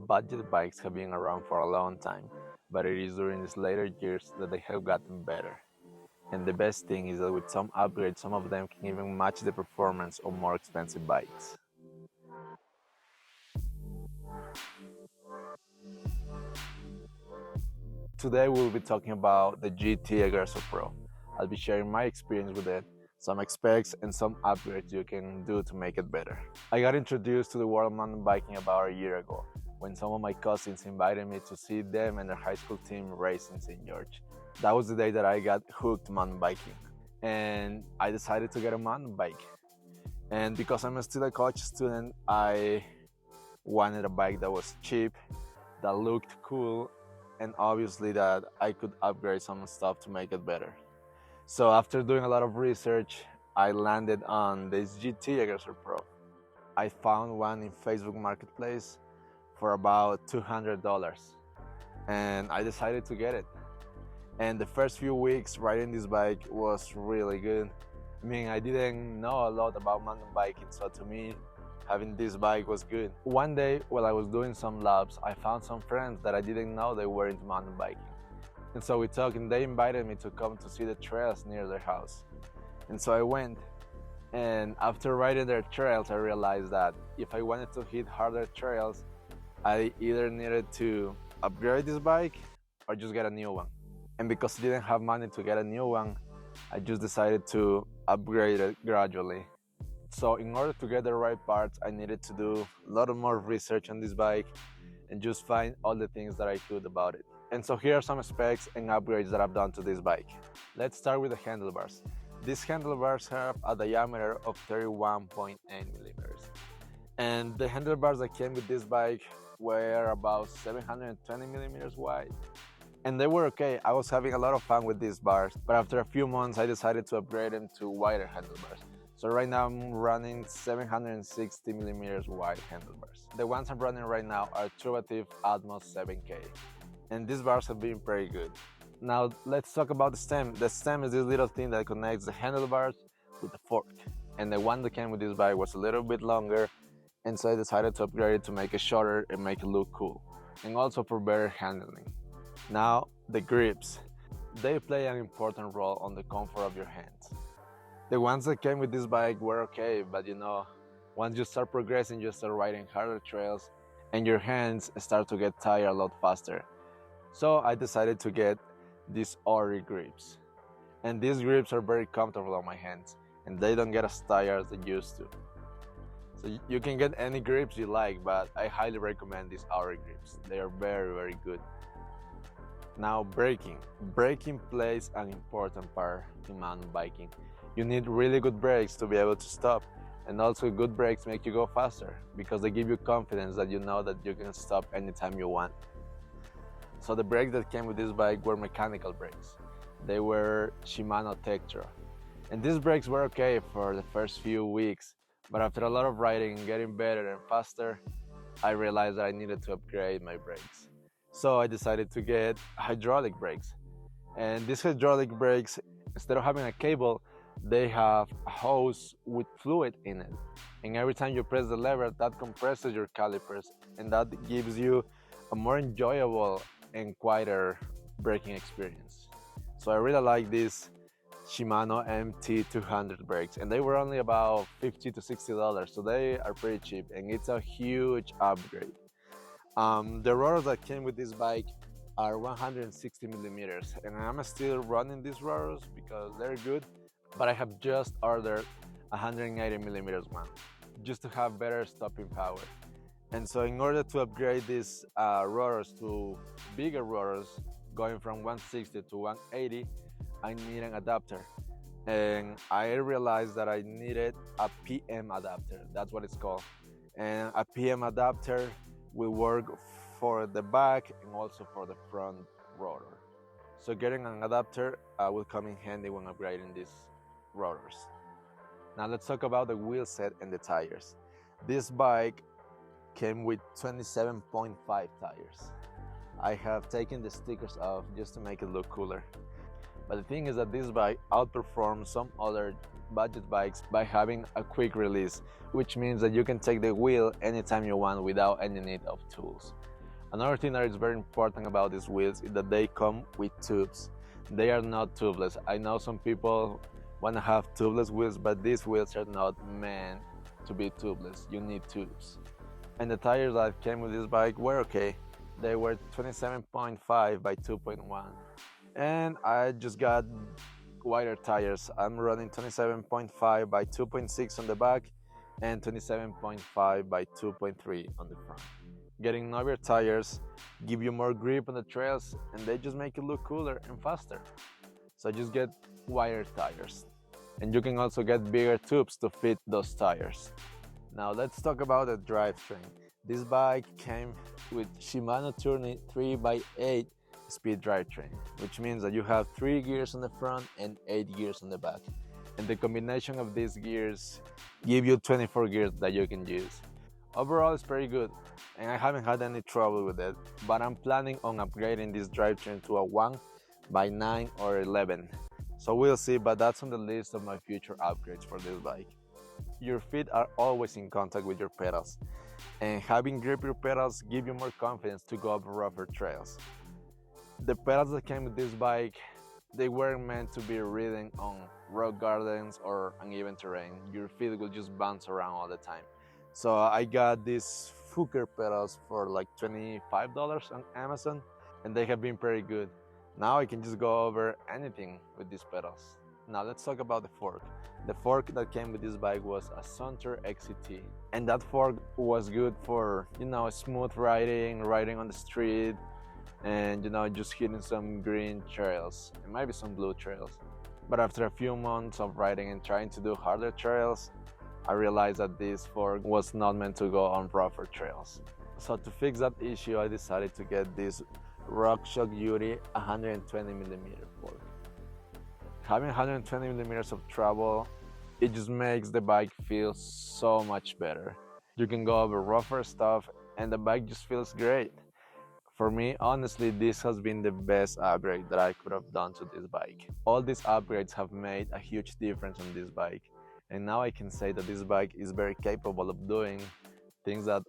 Budget bikes have been around for a long time, but it is during these later years that they have gotten better. And the best thing is that with some upgrades, some of them can even match the performance of more expensive bikes. Today we'll be talking about the GT Aggressor Pro. I'll be sharing my experience with it, some specs, and some upgrades you can do to make it better. I got introduced to the world of mountain biking about a year ago when some of my cousins invited me to see them and their high school team race in St. George. That was the day that I got hooked mountain biking, and I decided to get a mountain bike. And because I'm still a college student, I wanted a bike that was cheap, that looked cool, and obviously that I could upgrade some stuff to make it better. So after doing a lot of research, I landed on this GT Aggressor Pro. I found one in Facebook Marketplace for about $200, and I decided to get it. And the first few weeks riding this bike was really good. I mean, I didn't know a lot about mountain biking, so to me, having this bike was good. One day, while I was doing some laps, I found some friends that I didn't know they were into mountain biking. And so we talked, and they invited me to come to see the trails near their house. And so I went, and after riding their trails, I realized that if I wanted to hit harder trails, I either needed to upgrade this bike or just get a new one. And because I didn't have money to get a new one, I just decided to upgrade it gradually. So in order to get the right parts, I needed to do a lot of more research on this bike and just find all the things that I could about it. And so here are some specs and upgrades that I've done to this bike. Let's start with the handlebars. These handlebars have a diameter of 31.8 millimeters. And the handlebars that came with this bike were about 720 millimeters wide. And they were okay. I was having a lot of fun with these bars, but after a few months, I decided to upgrade them to wider handlebars. So right now I'm running 760 millimeters wide handlebars. The ones I'm running right now are Truvativ Atmos 7K. And these bars have been pretty good. Now let's talk about the stem. The stem is this little thing that connects the handlebars with the fork. And the one that came with this bike was a little bit longer, and so I decided to upgrade it to make it shorter and make it look cool. And also for better handling. Now, the grips. They play an important role on the comfort of your hands. The ones that came with this bike were okay, but once you start progressing, you start riding harder trails and your hands start to get tired a lot faster. So I decided to get these OURY grips. And these grips are very comfortable on my hands, and they don't get as tired as they used to. So you can get any grips you like, but I highly recommend these OURY grips. They are very, very good. Now, braking. Braking plays an important part in mountain biking. You need really good brakes to be able to stop, and also good brakes make you go faster because they give you confidence that you know that you can stop anytime you want. So the brakes that came with this bike were mechanical brakes. They were Shimano Tektro. And these brakes were okay for the first few weeks, but after a lot of riding and getting better and faster, I realized that I needed to upgrade my brakes. So I decided to get hydraulic brakes. And these hydraulic brakes, instead of having a cable, they have a hose with fluid in it. And every time you press the lever, that compresses your calipers, and that gives you a more enjoyable and quieter braking experience. So I really like these Shimano MT 200 brakes, and they were only about $50 to $60, so they are pretty cheap, and it's a huge upgrade. The rotors that came with this bike are 160 millimeters, and I'm still running these rotors because they're good, but I have just ordered 180 millimeters one just to have better stopping power. And so in order to upgrade these rotors to bigger rotors, going from 160 to 180, I need an adapter. And I realized that I needed a PM adapter. That's what it's called. And a PM adapter will work for the back and also for the front rotor. So getting an adapter will come in handy when upgrading these rotors. Now let's talk about the wheel set and the tires. This bike came with 27.5 tires. I have taken the stickers off just to make it look cooler. But the thing is that this bike outperforms some other budget bikes by having a quick release, which means that you can take the wheel anytime you want without any need of tools. Another thing that is very important about these wheels is that they come with tubes. They are not tubeless. I know some people want to have tubeless wheels, but these wheels are not meant to be tubeless. You need tubes. And the tires that came with this bike were okay. They were 27.5 by 2.1. And I just got wider tires. I'm running 27.5 by 2.6 on the back and 27.5 by 2.3 on the front. Getting knobbier tires give you more grip on the trails, and they just make it look cooler and faster. So just get wider tires. And you can also get bigger tubes to fit those tires. Now let's talk about the drivetrain. This bike came with Shimano Tourney 3x8 speed drivetrain, which means that you have 3 gears on the front and 8 gears on the back. And the combination of these gears give you 24 gears that you can use. Overall, it's pretty good, and I haven't had any trouble with it, but I'm planning on upgrading this drivetrain to a 1x9 or 11. So we'll see, but that's on the list of my future upgrades for this bike. Your feet are always in contact with your pedals, and having grippier pedals give you more confidence to go up rougher trails. The pedals that came with this bike, they weren't meant to be ridden on rock gardens or uneven terrain. Your feet will just bounce around all the time. So I got these Fooker pedals for like $25 on Amazon, and they have been pretty good. Now I can just go over anything with these pedals. Now let's talk about the fork. The fork that came with this bike was a Sunter XCT, and that fork was good for, smooth riding on the street, and just hitting some green trails and maybe some blue trails. But after a few months of riding and trying to do harder trails, I realized that this fork was not meant to go on rougher trails. So to fix that issue, I decided to get this Rockshox Judy 120mm fork. Having 120mm of travel, it just makes the bike feel so much better. You can go over rougher stuff and the bike just feels great. For me, honestly, this has been the best upgrade that I could have done to this bike. All these upgrades have made a huge difference on this bike. And now I can say that this bike is very capable of doing things that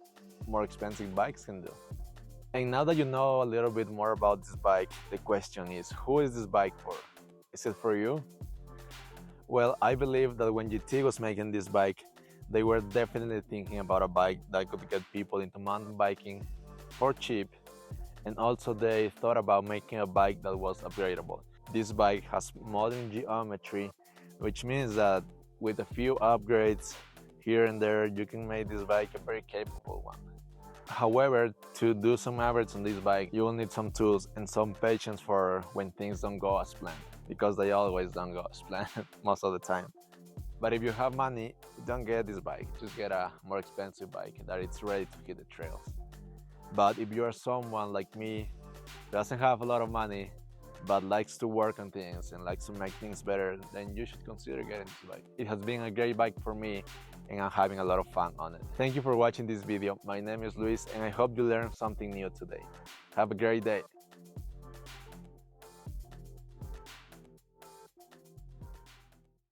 more expensive bikes can do. And now that you know a little bit more about this bike, the question is, who is this bike for? Is it for you? Well, I believe that when GT was making this bike, they were definitely thinking about a bike that could get people into mountain biking for cheap, and also they thought about making a bike that was upgradable. This bike has modern geometry, which means that with a few upgrades here and there, you can make this bike a very capable one. However, to do some upgrades on this bike, you will need some tools and some patience for when things don't go as planned, because they always don't go as planned most of the time. But if you have money, don't get this bike, just get a more expensive bike that it's ready to hit the trails. But if you are someone like me, doesn't have a lot of money, but likes to work on things and likes to make things better, then you should consider getting this bike. It has been a great bike for me, and I'm having a lot of fun on it. Thank you for watching this video. My name is Luis, and I hope you learned something new today. Have a great day.